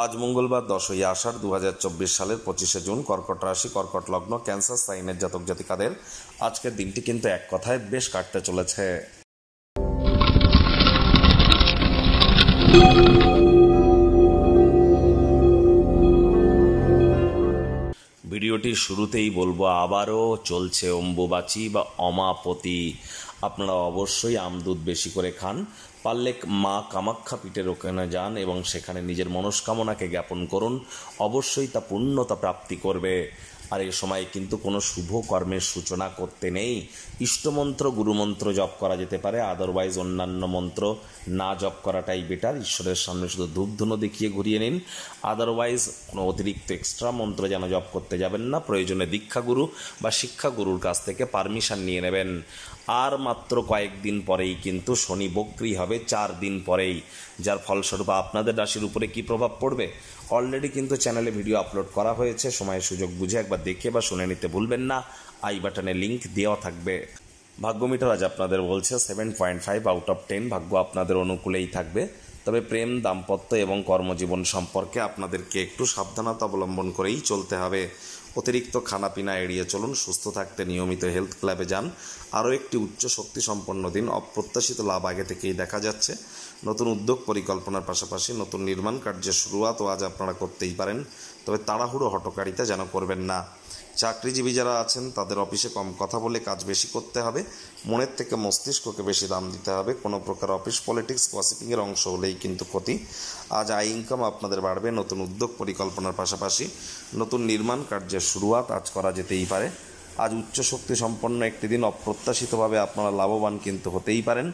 আজ মঙ্গলবার 10ই আষাঢ় 2024 সালের 25শে জুন, কর্কট রাশি, কর্কট লগ্ন, ক্যান্সার সাইনের জাতক জাতিকাদের আজকের দিনটি কিন্তু এক কথায় বেশ কাটতে চলেছে। ভিডিওটির শুরুতেই বলবো, আবারও চলছে অম্বুবাচী বা অমাপতি। আপনারা অবশ্যই আমদুধ বেশি করে খান, পারলে মা কামাখ্যা পীঠের ওখানে যান এবং সেখানে নিজের মনস্কামনাকে জ্ঞাপন করুন, অবশ্যই তা পূর্ণতা প্রাপ্তি করবে। আর এই সময় কিন্তু কোনো শুভ কর্মের সূচনা করতে নেই। ইষ্টমন্ত্র, গুরুমন্ত্র জপ করা যেতে পারে, আদারওয়াইজ অন্যান্য মন্ত্র না জপ করাটাই বেটার। ঈশ্বরের সামনে শুধু ধূপধুনো দেখিয়ে ঘুরিয়ে নিন, আদারওয়াইজ কোনো অতিরিক্ত এক্সট্রা মন্ত্র যেন জপ করতে যাবেন না। প্রয়োজনে দীক্ষাগুরু বা শিক্ষাগুরুর কাছ থেকে পারমিশন নিয়ে নেবেন। আর মাত্র কয়েকদিন পরেই কিন্তু শনি বক্রী হবে, 4 দিন পরেই, যার ফলস্বরূপ আপনাদের রাশির উপরে কি প্রভাব পড়বে অলরেডি কিন্তু চ্যানেলে ভিডিও আপলোড করা হয়েছে। সময় সুযোগ বুঝে একবার দেখে বা শুনে নিতে ভুলবেন না। আই বাটনে লিঙ্ক দেওয়া থাকবে। ভাগ্যমিটার আজ আপনাদের বলছে 7.5 আউট অফ 10 ভাগ্য আপনাদের অনুকূলেই থাকবে। তবে প্রেম, দাম্পত্য এবং কর্মজীবন সম্পর্কে আপনাদেরকে একটু সাবধানতা অবলম্বন করেই চলতে হবে। অতিরিক্ত খানাপিনা এড়িয়ে চলুন। সুস্থ থাকতে নিয়মিত হেলথ ক্লাবে যান। আরও একটি উচ্চ শক্তি সম্পন্ন দিন, অপ্রত্যাশিত লাভ আগে থেকেই দেখা যাচ্ছে। নতুন উদ্যোগ পরিকল্পনার পাশাপাশি নতুন নির্মাণ কার্যের শুরুয়াতও আজ আপনারা করতেই পারেন, তবে তাড়াহুড়ো হঠকারিতা যেন করবেন না। চাকরিজীবী যারা আছেন তাদের অফিসে কম কথা বলে কাজ বেশি করতে হবে, মনের থেকে মস্তিষ্ককে বেশি দাম দিতে হবে। কোনো প্রকার অফিস পলিটিক্স, গসিপিংয়ের অংশ হলেই কিন্তু ক্ষতি। আজ আয় ইনকাম আপনাদের বাড়বে। নতুন উদ্যোগ পরিকল্পনার পাশাপাশি নতুন নির্মাণ কার্যের শুরুয়াত আজ করা যেতেই পারে। আজ উচ্চ শক্তি সম্পন্ন একটি দিন, অপ্রত্যাশিতভাবে আপনারা লাভবান কিন্তু হতেই পারেন।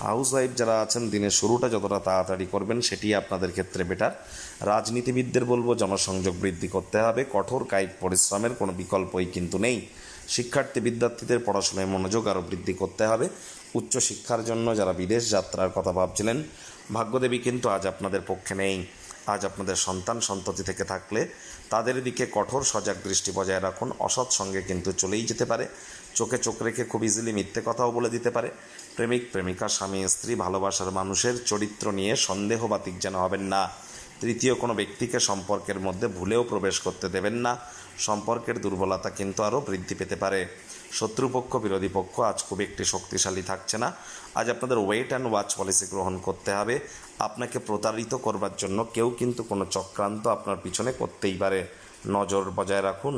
হাউসওয়াইফ যারা আছেন দিনের শুরুটা যতটা তাড়াতাড়ি করবেন সেটি আপনাদের ক্ষেত্রে বেটার। রাজনীতিবিদদের বলবো জনসংযোগ বৃদ্ধি করতে হবে, কঠোর কায়িক পরিশ্রমের কোনো বিকল্পই কিন্তু নেই। বিদ্যার্থীদের পড়াশোনায় মনোযোগ আরও বৃদ্ধি করতে হবে। উচ্চশিক্ষার জন্য যারা বিদেশ যাত্রার কথা ভাবছিলেন, ভাগ্যদেবী কিন্তু আজ আপনাদের পক্ষে নেই। আজ আপনাদের সন্তান সন্ততি থেকে থাকলে তাদের দিকে কঠোর সজাগ দৃষ্টি বজায় রাখুন। অসৎ সঙ্গে কিন্তু চলেই যেতে পারে। চোখে চোখ রেখে খুব ইজিলি মিথ্যে কথাও বলে দিতে পারে। প্রেমিক প্রেমিকা, স্বামী স্ত্রী, ভালোবাসার মানুষের চরিত্র নিয়ে সন্দেহবাতিক যেন হবেন না। তৃতীয় কোনো ব্যক্তিকে সম্পর্কের মধ্যে ভুলেও প্রবেশ করতে দেবেন না। সম্পর্কের দুর্বলতা কিন্তু আরও বৃদ্ধি পেতে পারে। শত্রুপক্ষ, বিরোধী পক্ষ আজ খুব একটি শক্তিশালী থাকছে না। আজ আপনাদের ওয়েট অ্যান্ড ওয়াচ পলিসি গ্রহণ করতে হবে। আপনাকে প্রতারিত করবার জন্য কেউ কিন্তু কোনো চক্রান্ত আপনার পিছনে করতেই পারে, নজর বজায় রাখুন।